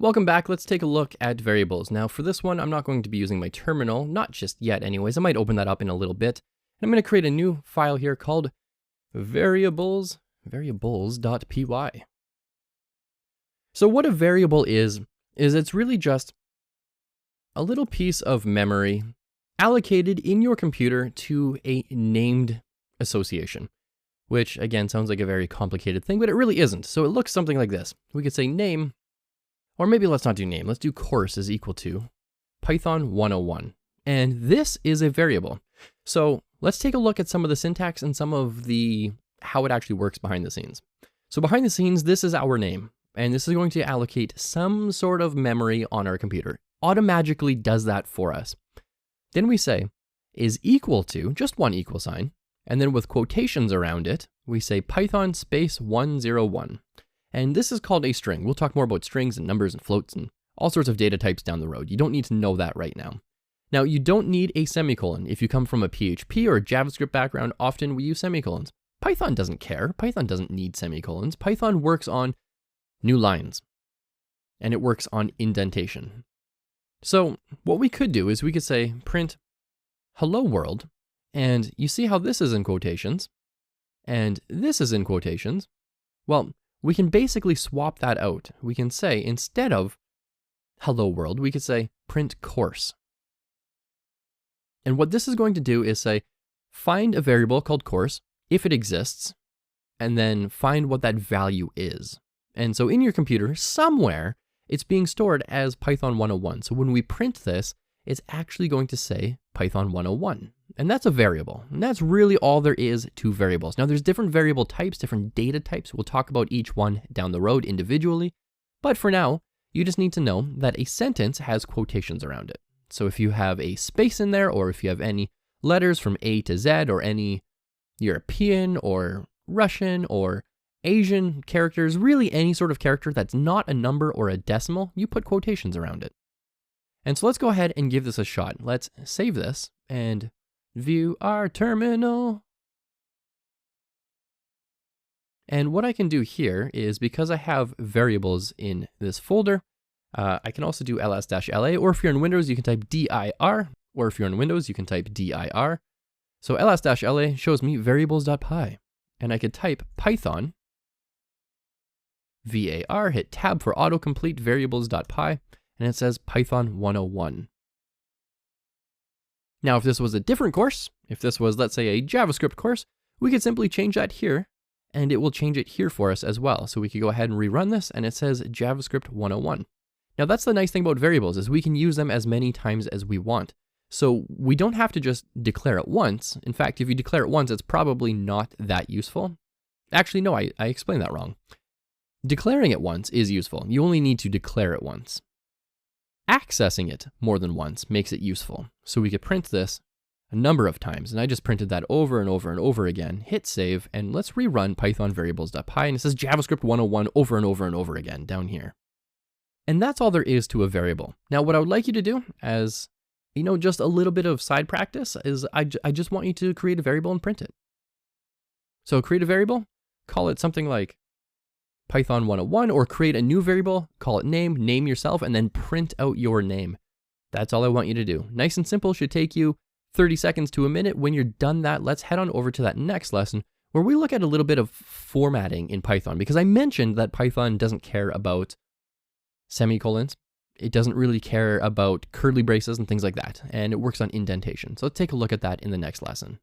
Welcome back. Let's take a look at variables. Now for this one, I'm not going to be using my terminal, not just yet anyways. I might open that up in a little bit. And I'm going to create a new file here called variables.py. So what a variable is it's really just a little piece of memory allocated in your computer to a named association, which again sounds like a very complicated thing, but it really isn't. So it looks something like this. We could say name, or maybe let's not do name. Let's do course is equal to Python 101. And this is a variable. So let's take a look at some of the syntax and some of the how it actually works behind the scenes. So behind the scenes, this is our name, and this is going to allocate some sort of memory on our computer. Automatically does that for us. Then we say is equal to, just one equal sign, and then with quotations around it, we say Python space 101. And this is called a string. We'll talk more about strings and numbers and floats and all sorts of data types down the road. You don't need to know that right now. Now, you don't need a semicolon. If you come from a PHP or a JavaScript background, often we use semicolons. Python doesn't care. Python doesn't need semicolons. Python works on new lines, and it works on indentation. So what we could do is we could say print hello world, and you see how this is in quotations, and this is in quotations. Well, we can basically swap that out. We can say, instead of hello world, we could say print course. And what this is going to do is say, find a variable called course, if it exists, and then find what that value is. And so in your computer, somewhere, it's being stored as Python 101. So when we print this, it's actually going to say Python 101. And that's a variable. And that's really all there is to variables. Now there's different variable types, different data types. We'll talk about each one down the road individually. But for now, you just need to know that a sentence has quotations around it. So if you have a space in there, or if you have any letters from A to Z, or any European or Russian or Asian characters, really any sort of character that's not a number or a decimal, you put quotations around it. And so let's go ahead and give this a shot. Let's save this and view our terminal. And what I can do here is, because I have variables in this folder, I can also do ls-la, or if you're in Windows, you can type dir, or if you're in Windows, you can type dir. So ls-la shows me variables.py, and I could type Python var, hit tab for autocomplete variables.py, and it says Python 101. Now, if this was a different course, if this was, let's say, a JavaScript course, we could simply change that here, and it will change it here for us as well. So we could go ahead and rerun this, and it says JavaScript 101. Now, that's the nice thing about variables, is we can use them as many times as we want. So we don't have to just declare it once. In fact, if you declare it once, it's probably not that useful. Actually, no, I explained that wrong. Declaring it once is useful. You only need to declare it once. Accessing it more than once makes it useful. So we could print this a number of times, and I just printed that over and over and over again. Hit save, and let's rerun Python variables.py, and it says JavaScript 101 over and over and over again down here. And that's all there is to a variable. Now, what I would like you to do, as just a little bit of side practice, is I just want you to create a variable and print it. So create a variable, call it something like Python 101, or create a new variable, call it name yourself, and then print out your name. That's all I want you to do. Nice and simple, should take you 30 seconds to a minute. When you're done that, let's head on over to that next lesson where we look at a little bit of formatting in Python, because I mentioned that Python doesn't care about semicolons. It doesn't really care about curly braces and things like that, and it works on indentation. So let's take a look at that in the next lesson.